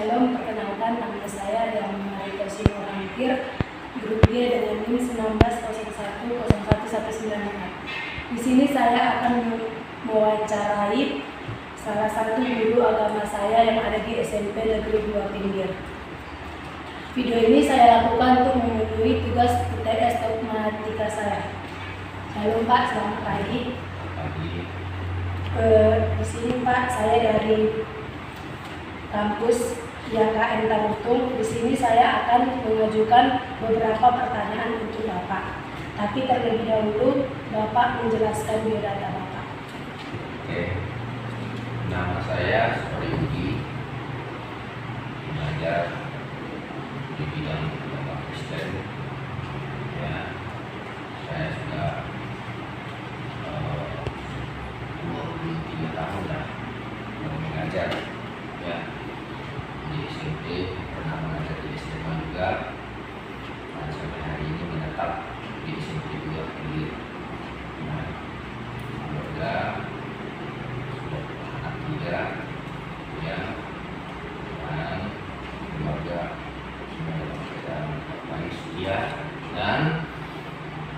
Shalom, perkenalkan nama saya Damari Kosimo Hampir, grup G dengan NIM 19010119. Di sini saya akan mewawancarai salah satu guru agama saya yang ada di SMP Negeri 2 Pinggir. Video ini saya lakukan untuk memenuhi tugas UTS matematika saya. Shalom Pak, selamat pagi. Di sini Pak, saya dari kampus YKN Tarutung. Di sini saya akan mengajukan beberapa pertanyaan untuk Bapak. Tapi terlebih dahulu Bapak menjelaskan biodata Bapak. Oke, nama saya Sori Ugi, mengajar di bidang agama Kristen. Ya, saya sudah 23 tahun lah mengajar, ya, di SMP, pernah mengajar di SMA juga, dan sampai hari ini menetap di SMP 2 Pinggir. Nah, semoga sudah anak 3, ya, dan keluarga semua dalam keadaan baik, setia, dan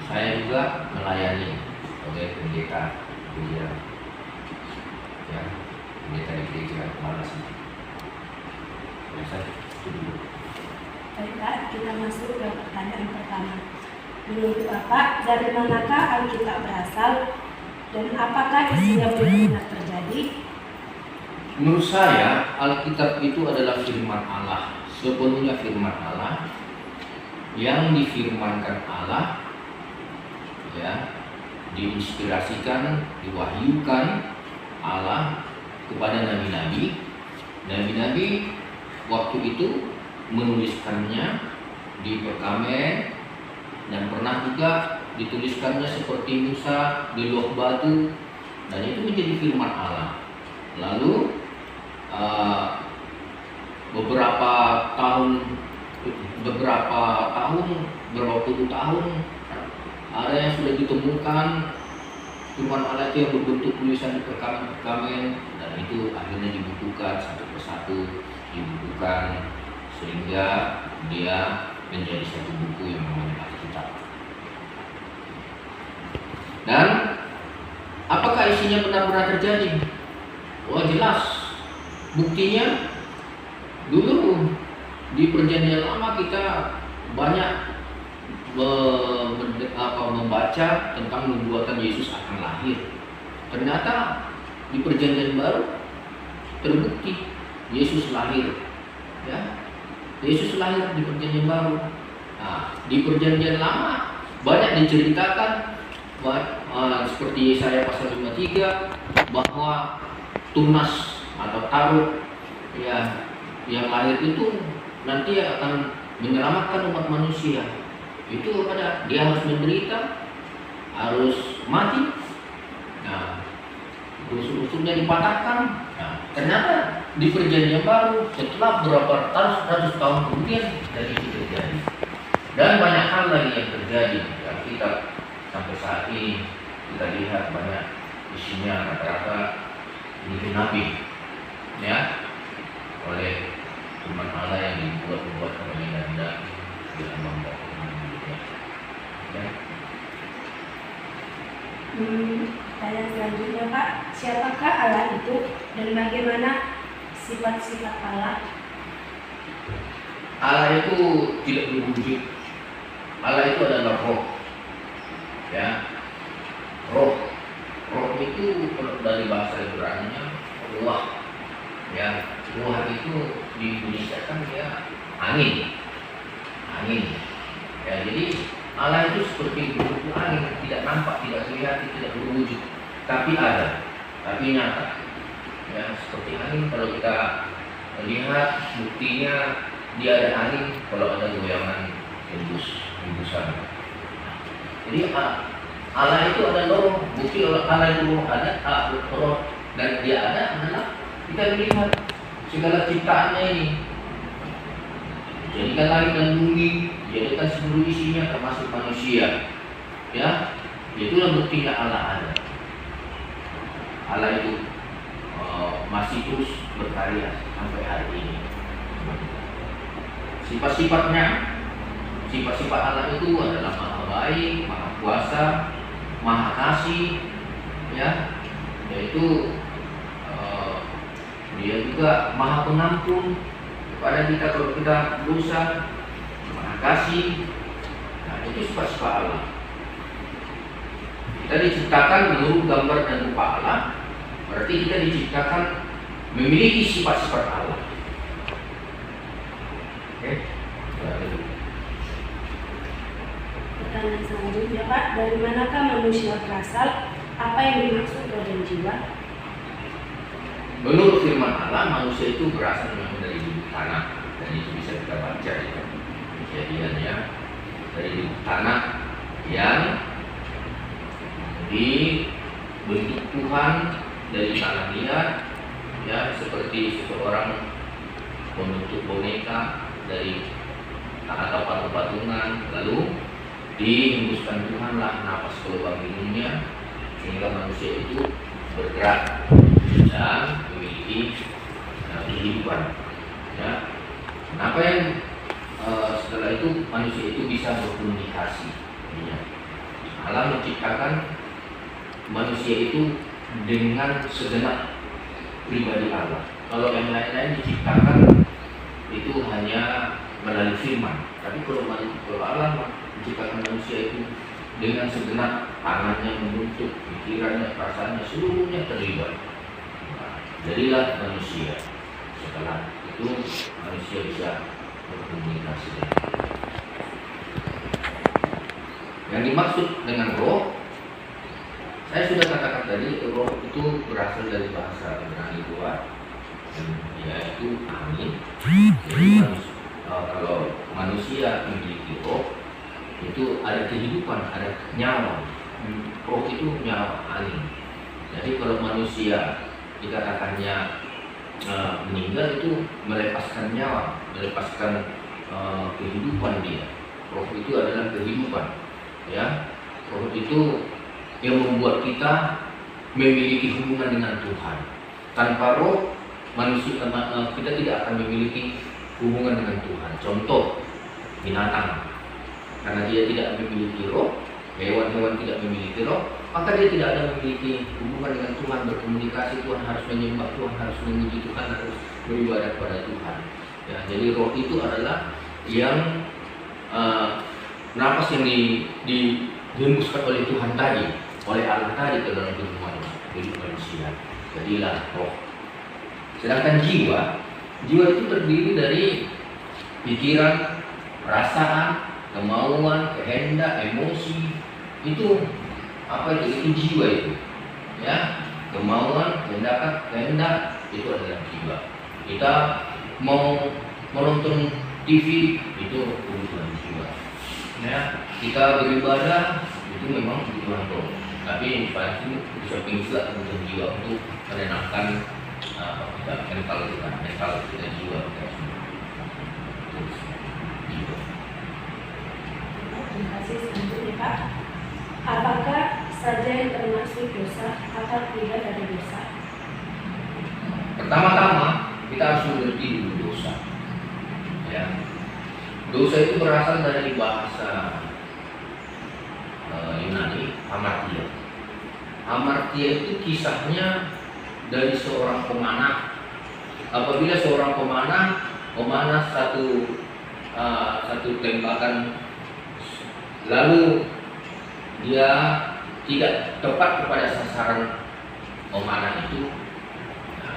saya juga melayani sebagai pendeta gereja, ya, pendeta di gereja Malas. Biasa itu dulu. Baik Pak, kita masuk ke pertanyaan pertama. Menurut Bapak, dari manakah Alkitab berasal dan apakah isinya benar-benar terjadi? Menurut saya, Alkitab itu adalah firman Allah, sepenuhnya firman Allah, yang difirmankan Allah, ya, diinspirasikan, diwahyukan Allah kepada nabi-nabi. Nabi-nabi waktu itu menuliskannya di perkamen, dan pernah juga dituliskannya seperti Musa di loh batu, dan itu menjadi firman Allah. Lalu beberapa puluh tahun ada yang sudah ditemukan firman Allah itu yang berbentuk tulisan di perkamen, dan itu akhirnya dibukukan satu persatu, dibukukan sehingga dia menjadi satu buku yang namanya Alkitab. Dan apakah isinya benar-benar terjadi? Wah, jelas. Buktinya dulu di Perjanjian Lama kita banyak membaca tentang nubuatan Yesus akan lahir. Ternyata di Perjanjian Baru terbukti Yesus lahir, ya. Yesus lahir di Perjanjian Baru. Nah, di Perjanjian Lama banyak diceritakan seperti Yesaya pasal 53 bahwa Tunas atau Taruk, ya, yang lahir itu nanti akan menyelamatkan umat manusia. Itu pada dia harus menderita, harus mati. Nah, unsur-unsurnya dipatahkan. Nah, ternyata di Perjanjian Baru setelah beberapa ratus tahun kemudian dan itu terjadi. Dan banyak hal lagi yang terjadi di Alkitab sampai saat ini kita lihat banyak isinya rata-rata digenapi, ya, oleh firman Allah yang dibuat oleh Nabi dengan membawa ya. Pertanyaan selanjutnya Pak, siapakah Allah itu dan bagaimana sifat-sifat Allah? Allah itu tidak berwujud. Allah itu adalah roh, ya. Roh itu dari bahasa Ibrani-nya ruah, ya. Ruah itu di Indonesia kan dia angin, ya. Jadi Allah itu seperti bentuk angin, tidak nampak, tidak kelihatan, tidak berwujud, tapi ada, tapi nyata, ya. Seperti angin, kalau kita lihat buktinya dia ada angin kalau ada goyangan hembusan. Jadi Allah itu ada roh, bukti Allah itu roh ada, roh, dan dia ada adalah kita lihat segala ciptaannya ini. Jadikan langit dan bumi, jadikan seluruh isinya termasuk manusia, ya. Itulah buktinya Allah ada. Allah itu masih terus berkarya sampai hari ini. Sifat-sifatnya, sifat-sifat Allah itu adalah maha baik, maha kuasa, maha kasih, ya, yaitu dia juga maha pengampun kepada kita kalau kita dosa, maha kasih. Nah, itu sifat-sifat Allah. Kita diciptakan menurut gambar dan rupa Allah, berarti kita diciptakan memiliki sifat-sifat Allah. Oke, Pertanyaan selanjutnya, Pak, dari manakah manusia berasal? Apa yang dimaksud dengan jiwa? Menurut firman Allah, manusia itu berasal memang dari tanah, dan itu bisa kita baca di Kejadiannya, dari tanah yang dibentuk Tuhan dari tanah liat, ya, seperti seseorang membentuk boneka dari atau patung-patungan, lalu dihembuskan Tuhanlah napas ke lubang hidungnya sehingga manusia itu bergerak dan memiliki kehidupan. Ya. Apa yang setelah itu manusia itu bisa berkomunikasi. Ya. Allah menciptakan manusia itu dengan segenap pribadi Allah. Kalau yang lain-lain diciptakan itu hanya melalui firman. Tapi kalau Allah menciptakan manusia itu dengan segenap tangannya, membentuk pikirannya, perasaannya, seluruhnya terlibat. Nah, jadilah manusia. Setelah itu manusia bisa berkomunikasi. Yang dimaksud dengan roh, saya sudah katakan tadi, roh itu berasal dari bahasa Ibrani tua, yaitu angin. Jadi kalau manusia memiliki roh, itu ada kehidupan, ada nyawa. Roh itu nyawa, angin. Jadi kalau manusia dikatakannya meninggal, itu melepaskan nyawa, melepaskan kehidupan dia. Roh itu adalah kehidupan, ya. Roh itu yang membuat kita memiliki hubungan dengan Tuhan. Tanpa roh, manusia kita tidak akan memiliki hubungan dengan Tuhan. Contoh, binatang, karena dia tidak memiliki roh, hewan-hewan tidak memiliki roh, maka dia tidak ada memiliki hubungan dengan Tuhan, berkomunikasi. Tuhan harus menyembah, Tuhan harus memuji Tuhan, harus beribadah kepada Tuhan. Ya, jadi roh itu adalah yang napas yang dihembuskan oleh Tuhan tadi, oleh Allah tadi ke dalam tubuh manusia. Jadilah roh. Sedangkan jiwa itu terdiri dari pikiran, perasaan, kemauan, kehendak, emosi. Itu apa itu? Itu jiwa itu. Ya, kemauan, kehendak itu adalah jiwa. Kita mau menonton TV, itu kebutuhan jiwa. Ya, kita beribadah, itu memang kebutuhan roh. Tapi pasti di samping itu kebutuhan jiwa untuk menenangkan mental kita, jiwa kita. Terima kasih. Selanjutnya, Pak, apakah saja yang termasuk dosa atau tidak ada dosa? Pertama-tama kita harus mengerti dulu dosa. Ya, dosa itu berasal dari bahasa Yunani, hamartia. Hamartia itu kisahnya dari seorang pemanah. Apabila seorang pemanah satu tembakan, lalu dia tidak tepat kepada sasaran pemanah itu,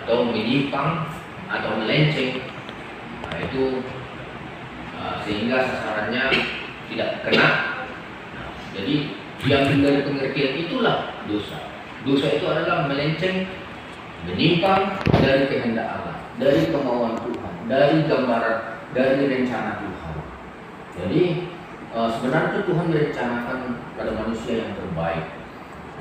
atau menyimpang atau melenceng, nah itu sehingga sasarannya tidak kena. Nah, jadi yang dari pengertian itulah dosa. Dosa itu adalah melenceng, menyimpang dari kehendak Allah, dari kemauan Tuhan, dari gambaran, dari rencana Tuhan. Jadi sebenarnya Tuhan merencanakan pada manusia yang terbaik,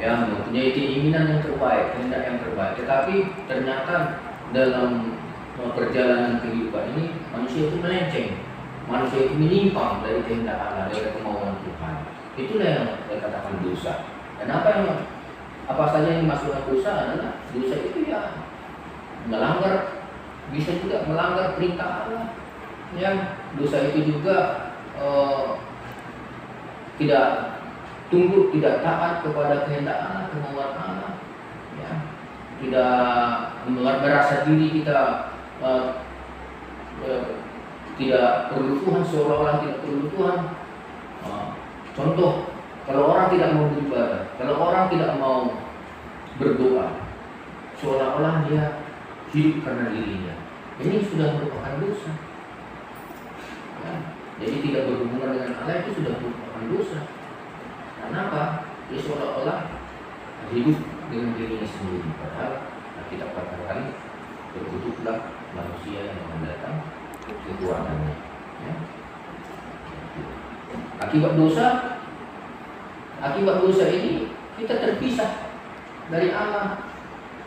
ya, mempunyai keinginan yang terbaik, kehendak yang terbaik. Tetapi ternyata dalam perjalanan kehidupan ini manusia itu melenceng, manusia itu menyimpang dari kehendak Allah, dari kemauan Tuhan. Itulah yang dikatakan dosa. Dan apa saja yang dimasukkan dosa adalah dosa itu ya melanggar, bisa juga melanggar perintah Allah, Ya, dosa itu juga tidak tunduk, tidak taat kepada kehendak Allah, kemauan Allah. Ya, tidak merasa diri kita tidak perlu Tuhan, seolah-olah tidak perlu Tuhan. Contoh, kalau orang tidak mau beribadah, kalau orang tidak mau berdoa, seolah-olah dia hidup karena dirinya. Ini sudah merupakan dosa. Ya, jadi tidak berhubungan dengan Allah itu sudah merupakan dosa. Kenapa? Dia seolah-olah hidup dengan dirinya sendiri. Padahal kita katakan berkutuklah manusia yang akan datang kekuatannya. Ya. Akibat dosa ini kita terpisah dari Allah.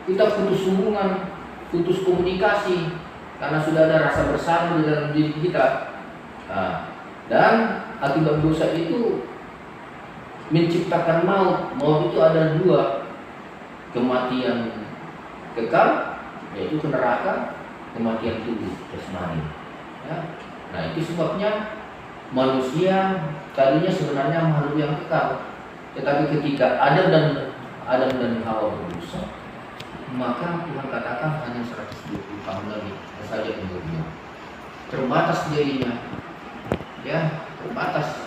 Kita putus hubungan, putus komunikasi karena sudah ada rasa bersalah di dalam diri kita. Dan akibat dosa itu menciptakan maut. Maut itu ada dua, kematian kekal, yaitu ke neraka, kematian tubuh jasmani. Ya. Nah, itu sebabnya manusia tadinya sebenarnya makhluk yang kekal, tetapi ketika Adam dan Hawa berdosa, maka Tuhan katakan hanya 120 tahun lagi saja umurnya. Terbatas jadinya, ya, terbatas.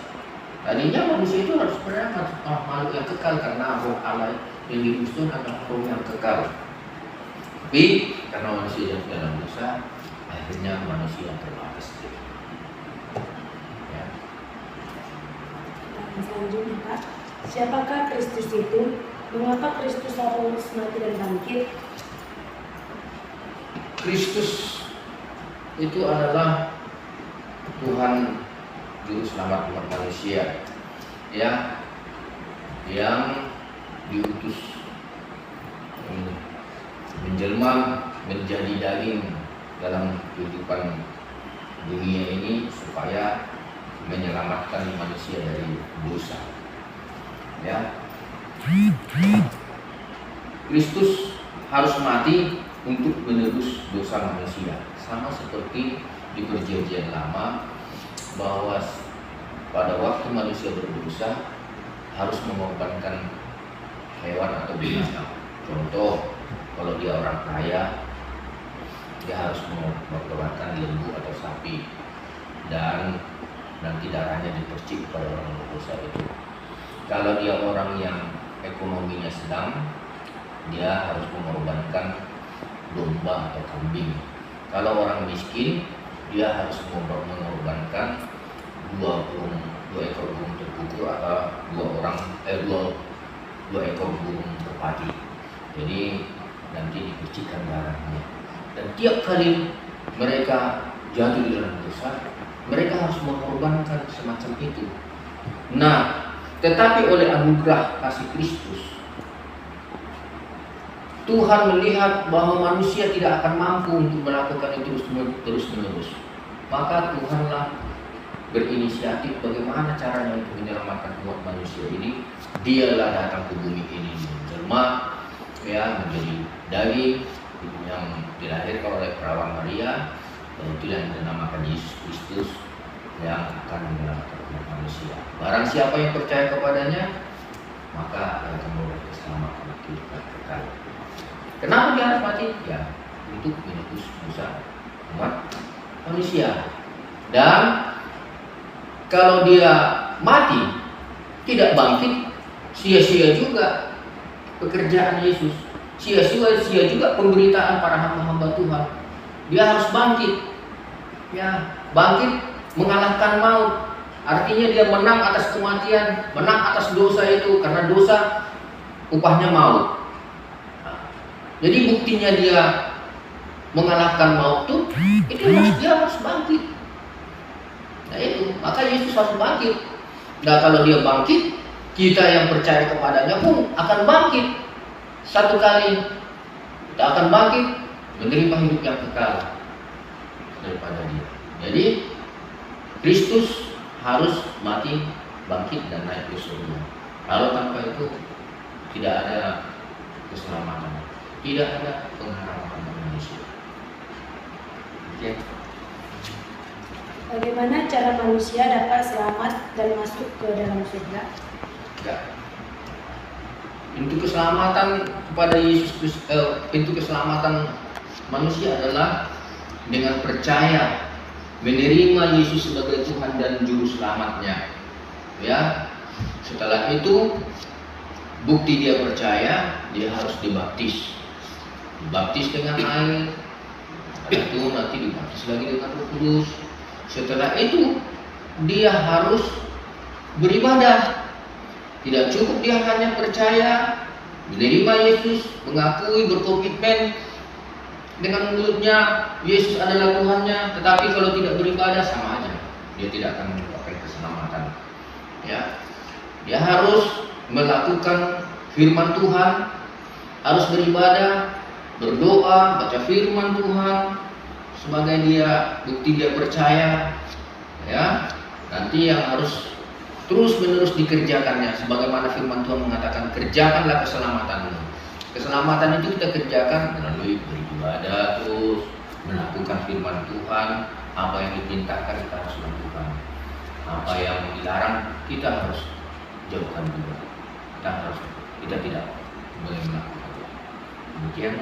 Tadinya manusia itu harus sebenarnya makhluk yang kekal karena roh Allah yang diusun adalah roh yang kekal. Tapi karena manusia yang dalam dosa, akhirnya manusia yang terbatas. Ya. Selanjutnya, Pak, siapakah Kristus itu? Mengapa Kristus harus mati dan bangkit? Kristus itu adalah Tuhan Juru Selamat umat manusia, ya, yang diutus menjelma menjadi daging dalam kehidupan dunia ini supaya menyelamatkan manusia dari dosa. Ya, Kristus harus mati untuk menebus dosa manusia, sama seperti di Perjanjian Lama bahwa pada waktu manusia berdosa harus mengorbankan hewan atau binatang. Contoh, kalau dia orang kaya, dia harus mengorbankan lembu atau sapi dan nanti darahnya dipercik pada orang berdosa itu. Kalau dia orang yang ekonominya sedang, dia harus mengorbankan domba atau kambing. Kalau orang miskin, dia harus mengorbankan dua ekor burung terkukur atau dua ekor burung merpati. Jadi nanti dipercikan darahnya. Dan tiap kali mereka jatuh di dalam dosa, mereka harus mengorbankan semacam itu. Nah, tetapi oleh anugerah kasih Kristus, Tuhan melihat bahwa manusia tidak akan mampu untuk melakukan itu terus-menerus. Maka Tuhanlah berinisiatif bagaimana caranya untuk menyelamatkan umat manusia ini. Dialah datang ke bumi ini menjelma, ya, menjadi daging yang dilahirkan oleh perawan Maria, dan itulah yang dinamakan Yesus Kristus yang akan menyelamatkan umat manusia. Barang siapa yang percaya kepadanya, maka akan memperoleh keselamatan kehidupan kekal. Kenapa dia harus mati? Ya, untuk menebus dosa umat manusia. Dan kalau dia mati tidak bangkit, sia-sia juga pekerjaan Yesus, sia-sia juga pemberitaan para hamba-hamba Tuhan. Dia harus bangkit, ya, bangkit mengalahkan maut. Artinya dia menang atas kematian, menang atas dosa itu, karena dosa upahnya maut. Jadi buktinya dia mengalahkan maut itu dia harus bangkit. Nah itu, maka Yesus harus bangkit. Nah kalau dia bangkit, kita yang percaya kepadanya pun akan bangkit. Satu kali kita akan bangkit, menerima hidup yang kekal daripada dia. Jadi Kristus harus mati, bangkit, dan naik ke surga. Kalau tanpa itu tidak ada keselamatan, tidak ada pengharapan manusia. Oke. Bagaimana cara manusia dapat selamat dan masuk ke dalam surga? Ya. Pintu keselamatan kepada Yesus pintu keselamatan manusia adalah dengan percaya menerima Yesus sebagai Tuhan dan juru selamatnya. Ya. Setelah itu bukti dia percaya, dia harus dibaptis. Dibaptis dengan air. Setelah itu nanti dibaptis lagi dengan Roh Kudus. Setelah itu dia harus beribadah. Tidak cukup dia hanya percaya, menerima Yesus, mengakui, berkomitmen dengan mulutnya Yesus adalah Tuhannya, tetapi kalau tidak beribadah sama aja, dia tidak akan mendapatkan keselamatan. Ya, dia harus melakukan firman Tuhan, harus beribadah, berdoa, baca firman Tuhan, sebagai dia bukti dia percaya. Ya, nanti yang harus terus menerus dikerjakannya, sebagaimana firman Tuhan mengatakan, kerjakanlah keselamatanmu. Keselamatan itu kita kerjakan melalui beribadah, terus melakukan firman Tuhan. Apa yang diperintahkan kita harus lakukan, apa yang dilarang kita harus jauhkan juga. Kita tidak boleh melakukan. Demikian.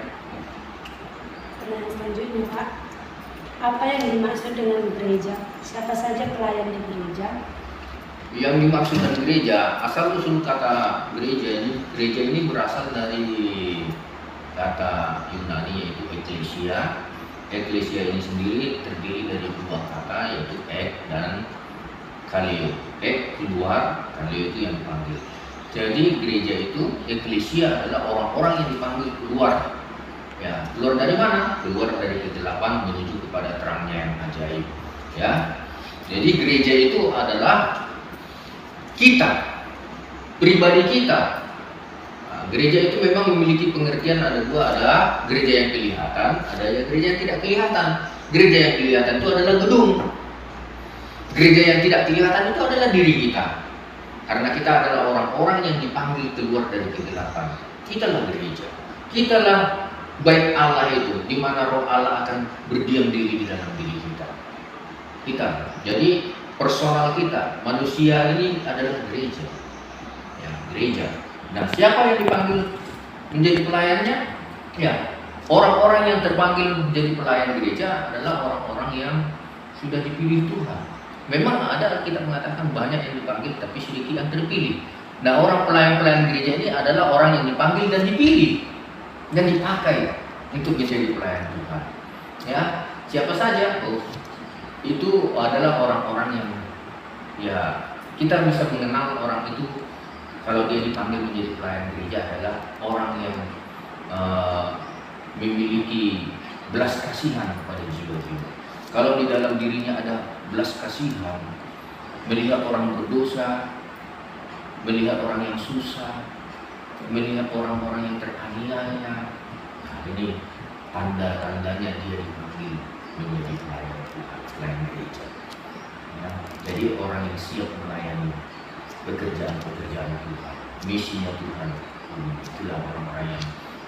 Pertanyaan selanjutnya, Pak. Apa yang dimaksud dengan gereja? Siapa saja pelayan di gereja? Yang dimaksud dengan gereja, asal usul kata gereja ini berasal dari kata Yunani yaitu eklesia. Eklesia ini sendiri terdiri dari dua kata, yaitu ek dan kaleo. Ek keluar, kaleo itu yang dipanggil. Jadi gereja itu, eklesia adalah orang-orang yang dipanggil keluar. Ya, keluar dari mana? Keluar dari kegelapan menuju kepada terangnya yang ajaib. Ya, jadi gereja itu adalah kita, pribadi kita. Nah, gereja itu memang memiliki pengertian ada dua, ada gereja yang kelihatan, ada gereja yang tidak kelihatan. Gereja yang kelihatan itu adalah gedung. Gereja yang tidak kelihatan itu adalah diri kita. Karena kita adalah orang-orang yang dipanggil keluar dari kegelapan. Kitalah gereja. Kitalah bait Allah itu, di mana Roh Allah akan berdiam diri di dalam diri kita. Kita. Jadi personal kita, manusia ini adalah gereja. Ya, gereja. Nah, siapa yang dipanggil menjadi pelayannya? Ya, orang-orang yang terpanggil menjadi pelayan gereja adalah orang-orang yang sudah dipilih Tuhan. Memang ada, kita mengatakan banyak yang dipanggil, tapi sedikit yang terpilih. Nah, orang pelayan-pelayan gereja ini adalah orang yang dipanggil dan dipilih dan dipakai untuk menjadi pelayan Tuhan. Ya, siapa saja? Oh, itu adalah orang-orang yang, ya, kita bisa mengenal orang itu kalau dia dipanggil menjadi pelayan gereja adalah orang yang memiliki belas kasihan kepada jiwa-jiwa. Kalau di dalam dirinya ada belas kasihan, melihat orang berdosa, melihat orang yang susah, melihat orang-orang yang teraniaya, nah, ini tanda-tandanya dia dipanggil menjadi pelayan gereja. Ya, jadi orang yang siap melayani pekerjaan-pekerjaan Tuhan, misinya Tuhan. Itulah orang-orang yang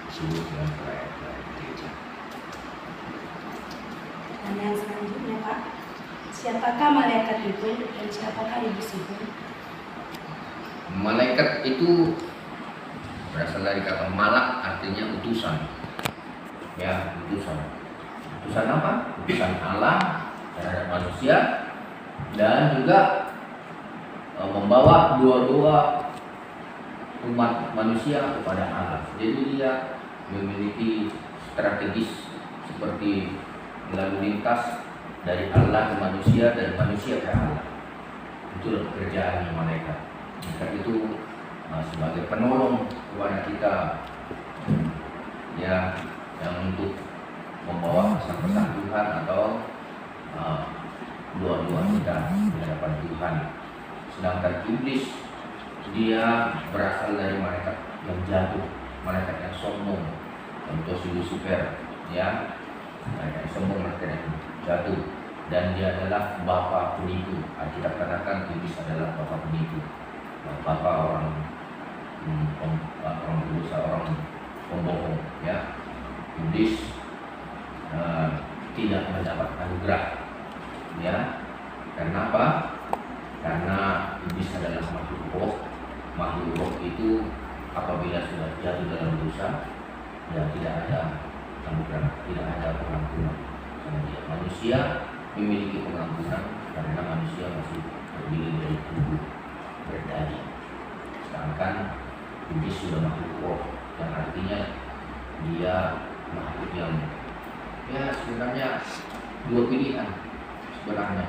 disebut dengan pelayan gereja. Pertanyaan selanjutnya, Pak. Siapakah malaikat itu dan siapakah iblis itu? Malaikat itu berasal dari kata malak, artinya utusan. Ya, utusan. Utusan apa? Utusan Allah terhadap manusia dan juga membawa doa-doa umat manusia kepada Allah. Jadi dia memiliki strategis seperti lalu lintas dari Allah ke manusia, dari manusia ke Allah. Itu pekerjaan malaikat. Malaikat itu sebagai penolong kepada kita, ya, yang untuk membawa pesan-pesan Tuhan atau doa-doa kita di hadapan Tuhan. Sedangkan iblis dia berasal dari malaikat yang jatuh, malaikat yang sombong, contoh si Lucifer, ya, malaikat yang sombong, malaikat yang jatuh, dan dia adalah bapa penipu. Alkitab katakan iblis adalah bapa penipu, bapa orang berdosa, orang pembohong, ya. Iblis tidak mendapat anugerah, ya, Karena apa? Karena iblis adalah makhluk roh. Makhluk roh itu apabila sudah jatuh dalam dosa, ya tidak ada pengampunan, tidak ada pengampunan. Karena dia manusia memiliki pengampunan karena manusia masih terdiri dari tubuh berdari. Sedangkan iblis sudah makhluk roh, yang artinya dia makhluk yang ya sebenarnya dua pilihan sebenarnya,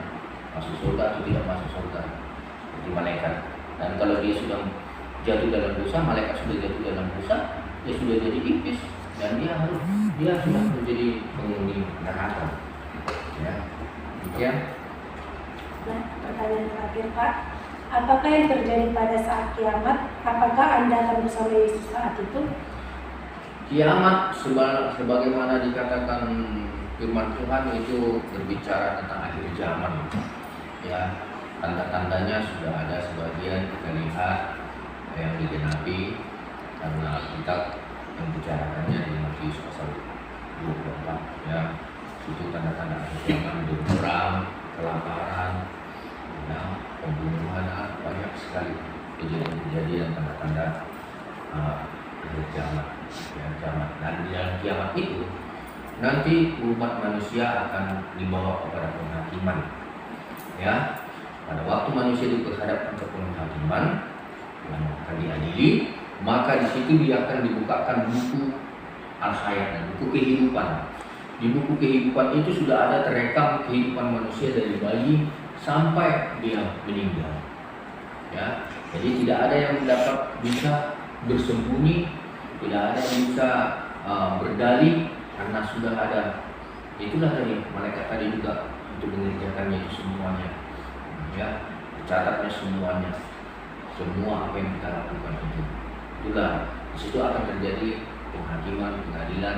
masuk surga atau tidak masuk surga seperti malaikat. Dan kalau dia sudah jatuh dalam dosa, malaikat sudah jatuh dalam dosa, dia sudah jadi iblis dan dia sudah menjadi penghuni neraka. Ya, demikian. Nah, pertanyaan terakhir Pak, apakah yang terjadi pada saat kiamat? Apakah Anda akan bersama Yesus saat itu? Kiamat sebagaimana dikatakan firman Tuhan itu berbicara tentang akhir zaman. Ya, tanda-tandanya sudah ada sebagian kita lihat yang digenapi karena kita membicarakannya di Matius pasal 24. Ya, itu tanda-tanda akhir zaman, perang, kelaparan, ya, pembunuhan, banyak sekali kejadian-kejadian tanda-tanda akhir zaman. Ya, zaman. Dan di dalam kiamat itu nanti umat manusia akan dibawa kepada penghakiman. Ya, pada waktu manusia diperhadapkan ke penghakiman yang akan diadili, maka di situ dia akan dibukakan buku al-hayat, buku kehidupan. Di buku kehidupan itu sudah ada terekam kehidupan manusia dari bayi sampai dia meninggal. Ya, jadi tidak ada yang dapat bisa bersembunyi, tidak ada yang bisa berdalih karena sudah ada. Itulah dari malaikat tadi juga untuk mengerjakannya itu semuanya. Ya, dicatatnya semuanya, semua apa yang kita lakukan itu. Itulah di situ akan terjadi penghakiman, pengadilan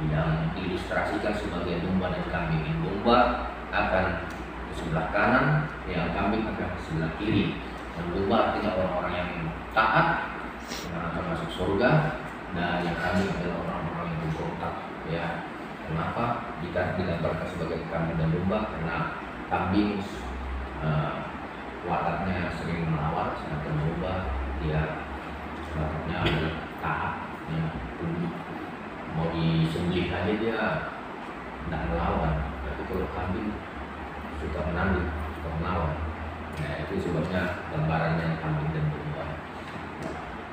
yang diilustrasikan sebagai domba dan kambing. Domba akan ke sebelah kanan, yang kambing akan ke sebelah kiri. Dan domba artinya orang-orang yang taat yang akan masuk surga, dan yang kambing adalah orang-orang yang memberontak. Ya, kenapa jika digambarkan sebagai kambing dan domba? Karena kambing wataknya sering melawan, sedangkan domba dia wataknya adalah taat, ya, mau disembelih aja dia tidak melawan. Tapi kalau kambing suka menanduk, suka melawan. Nah, itu sebabnya gambarannya kambing dan domba,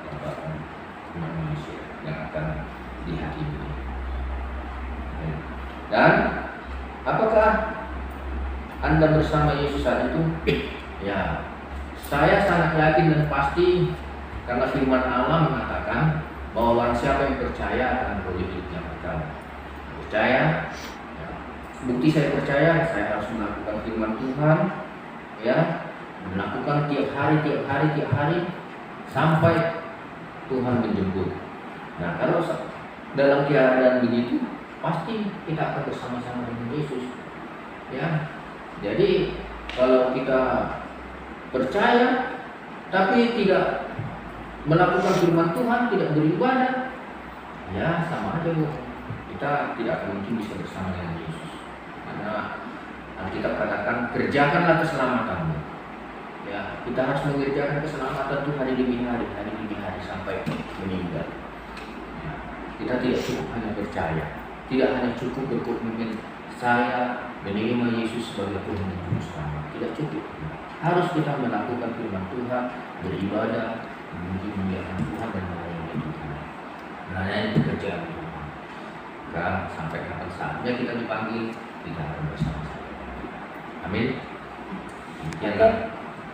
gambaran umat manusia yang akan dihakimi. Dan apakah Anda bersama Yesus saat itu? Ya, saya sangat yakin dan pasti karena firman Allah mengatakan bahwa barang siapa yang percaya akan beroleh hidup yang kekal. Percaya, ya. Bukti saya percaya, saya harus melakukan firman Tuhan, ya, melakukan tiap hari sampai Tuhan menjemput. Nah, kalau dalam keadaan begitu, pasti kita akan bersama-sama dengan Yesus. Ya, jadi kalau kita percaya tapi tidak melakukan firman Tuhan, tidak beribadah, ya sama aja bu. Kita tidak mungkin bisa bersama dengan Yesus. Karena Alkitab katakan kerjakanlah keselamatanmu. Ya, kita harus mengerjakan keselamatan Tuhan hari demi hari sampai meninggal. Ya, kita tidak cukup hanya percaya, tidak hanya cukup berkomitmen saya menerima Yesus sebagai Tuhan dan Juru Selamat. Tidak cukup. Harus kita melakukan firman Tuhan, beribadah, memuji-muliakan Tuhan dan melayani Tuhan. Melayani pekerjaan Tuhan. Dan sampai kapan saatnya kita dipanggil, kita akan bersama-sama. Amin.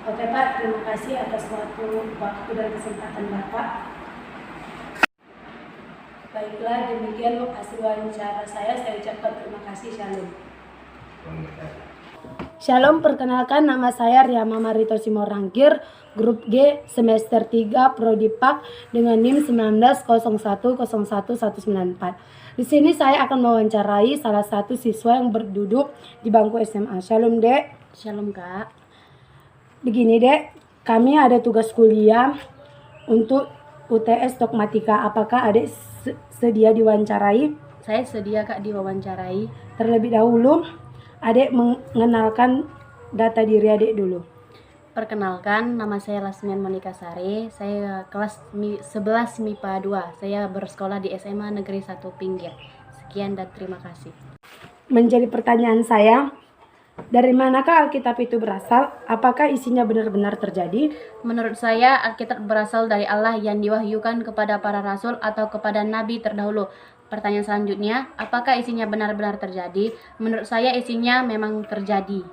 Oke Pak, terima kasih atas waktu dan kesempatan Bapak. Baiklah, demikian lokasi wawancara saya ucapkan terima kasih. Shalom. Shalom, perkenalkan nama saya Riama Marito Simorangkir, grup G semester 3 Prodi PAK dengan NIM 1901019194. Di sini saya akan mewawancarai salah satu siswa yang berduduk di bangku SMA. Shalom Dek. Shalom Kak. Begini Dek, kami ada tugas kuliah untuk UTS Dogmatika. Apakah Adek sedia diwawancarai? Saya sedia Kak diwawancarai. Terlebih dahulu Adek mengenalkan data diri adik dulu. Perkenalkan, nama saya Lasmian Monika Sari. Saya kelas 11 MIPA 2. Saya bersekolah di SMA Negeri 1 Pinggir. Sekian dan terima kasih. Menjadi pertanyaan saya, dari manakah Alkitab itu berasal? Apakah isinya benar-benar terjadi? Menurut saya, Alkitab berasal dari Allah yang diwahyukan kepada para rasul atau kepada nabi terdahulu. Pertanyaan selanjutnya, apakah isinya benar-benar terjadi? Menurut saya, isinya memang terjadi.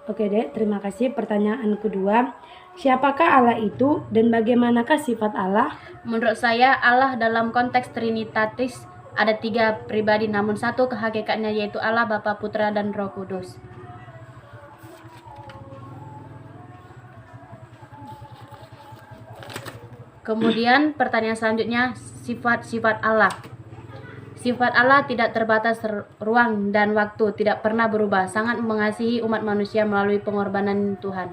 Oke dek, terima kasih. Pertanyaan kedua, siapakah Allah itu dan bagaimanakah sifat Allah? Menurut saya, Allah dalam konteks Trinitatis ada 3 pribadi, namun satu kehakikatnya, yaitu Allah, Bapa, Putra, dan Roh Kudus. Kemudian pertanyaan selanjutnya, sifat-sifat Allah. Sifat Allah tidak terbatas ruang dan waktu, tidak pernah berubah, sangat mengasihi umat manusia melalui pengorbanan Tuhan.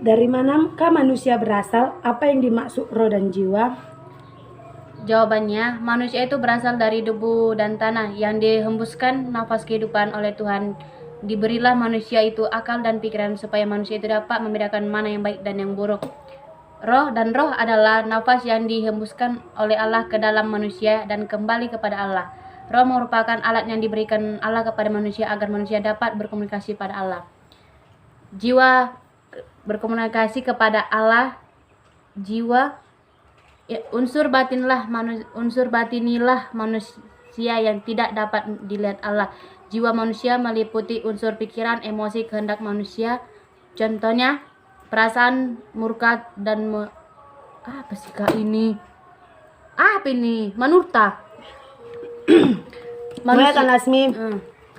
Dari manakah manusia berasal? Apa yang dimaksud roh dan jiwa? Jawabannya, manusia itu berasal dari debu dan tanah yang dihembuskan nafas kehidupan oleh Tuhan. Diberilah manusia itu akal dan pikiran supaya manusia itu dapat membedakan mana yang baik dan yang buruk. Roh adalah nafas yang dihembuskan oleh Allah ke dalam manusia dan kembali kepada Allah. Roh merupakan alat yang diberikan Allah kepada manusia agar manusia dapat berkomunikasi pada Allah. Jiwa berkomunikasi kepada Allah. Jiwa, unsur batinilah manusia yang tidak dapat dilihat Allah. Jiwa manusia meliputi unsur pikiran, emosi, kehendak manusia. Contohnya, perasaan, murka, dan apa sih kak ini? Apa ini? Manurta. Mulai kan Lasmi?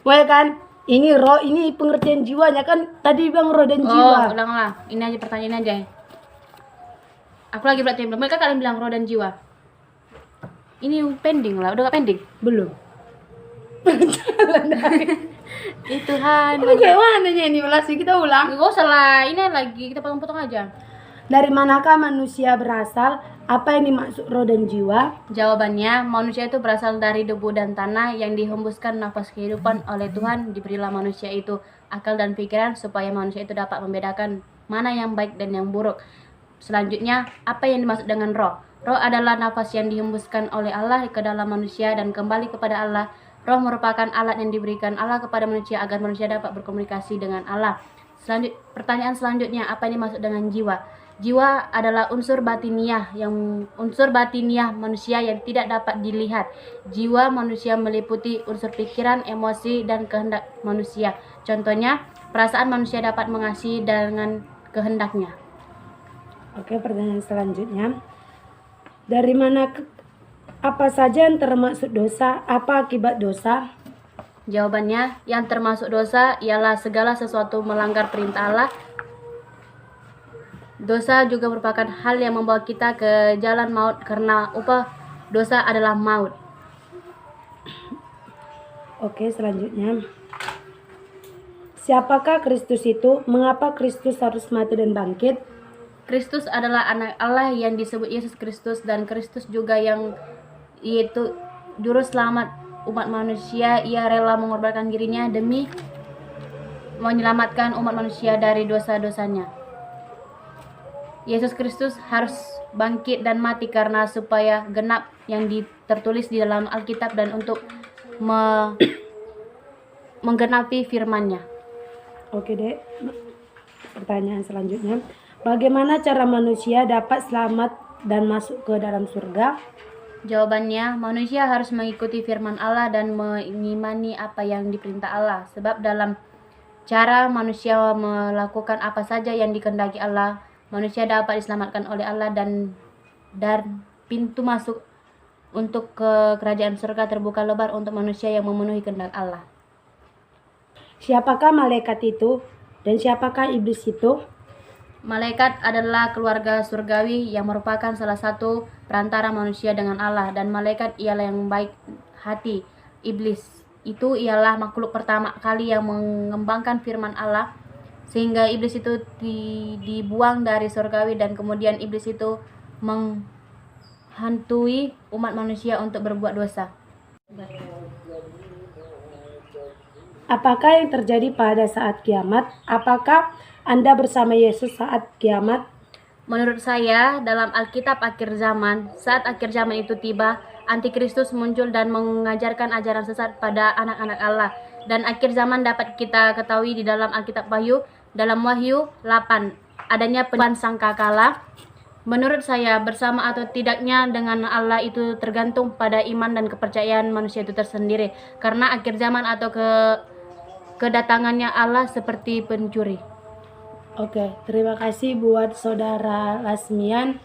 Mulai kan? Ini roh, ini pengertian jiwanya kan tadi bilang roh dan jiwa. Ulanglah. Ini aja pertanyaan aja. Aku lagi berarti belum. Mereka kalian bilang roh dan jiwa. Ini pending lah. Udah gak pending? Belum. Tuhan. Ini kayak mananya ini Lasmi, kita ulang. Gak usah lah. Ini lagi kita potong-potong aja. Dari manakah manusia berasal? Apa yang dimaksud roh dan jiwa? Jawabannya, manusia itu berasal dari debu dan tanah yang dihembuskan nafas kehidupan oleh Tuhan. Diberilah manusia itu akal dan pikiran supaya manusia itu dapat membedakan mana yang baik dan yang buruk. Selanjutnya, apa yang dimaksud dengan roh? Roh adalah nafas yang dihembuskan oleh Allah ke dalam manusia dan kembali kepada Allah. Roh merupakan alat yang diberikan Allah kepada manusia agar manusia dapat berkomunikasi dengan Allah. Pertanyaan selanjutnya, apa yang dimaksud dengan jiwa? Jiwa adalah unsur batiniah manusia yang tidak dapat dilihat. Jiwa manusia meliputi unsur pikiran, emosi, dan kehendak manusia. Contohnya, perasaan manusia dapat mengasihi dengan kehendaknya. Oke, pertanyaan selanjutnya. Dari mana apa saja yang termasuk dosa? Apa akibat dosa? Jawabannya, yang termasuk dosa ialah segala sesuatu melanggar perintah Allah. Dosa juga merupakan hal yang membawa kita ke jalan maut karena upah dosa adalah maut. Oke, selanjutnya. Siapakah Kristus itu? Mengapa Kristus harus mati dan bangkit? Kristus adalah anak Allah yang disebut Yesus Kristus, dan Kristus juga yang yaitu juru selamat umat manusia. Ia rela mengorbankan dirinya demi menyelamatkan umat manusia dari dosa-dosanya. Yesus Kristus harus bangkit dan mati karena supaya genap yang tertulis di dalam Alkitab dan untuk menggenapi firman-Nya. Oke dek, pertanyaan selanjutnya. Bagaimana cara manusia dapat selamat dan masuk ke dalam surga? Jawabannya, manusia harus mengikuti firman Allah dan mengimani apa yang diperintah Allah. Sebab dalam cara manusia melakukan apa saja yang dikehendaki Allah, manusia dapat diselamatkan oleh Allah dan pintu masuk untuk ke kerajaan surga terbuka lebar untuk manusia yang memenuhi kehendak Allah. Siapakah malaikat itu dan siapakah iblis itu? Malaikat adalah keluarga surgawi yang merupakan salah satu perantara manusia dengan Allah, dan malaikat ialah yang baik hati. Iblis itu ialah makhluk pertama kali yang mengembangkan firman Allah, sehingga iblis itu dibuang dari surgawi, dan kemudian iblis itu menghantui umat manusia untuk berbuat dosa. Apakah yang terjadi pada saat kiamat? Apakah Anda bersama Yesus saat kiamat? Menurut saya, dalam Alkitab akhir zaman, saat akhir zaman itu tiba, Antikristus muncul dan mengajarkan ajaran sesat pada anak-anak Allah. Dan akhir zaman dapat kita ketahui di dalam Alkitab dalam Wahyu 8, adanya penyembahan sangkakala. Menurut saya, bersama atau tidaknya dengan Allah itu tergantung pada iman dan kepercayaan manusia itu tersendiri. Karena akhir zaman atau kedatangannya Allah seperti pencuri. Oke, terima kasih buat saudara Lasmian.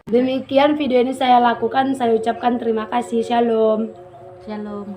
Demikian video ini saya lakukan, saya ucapkan terima kasih. Shalom. Shalom.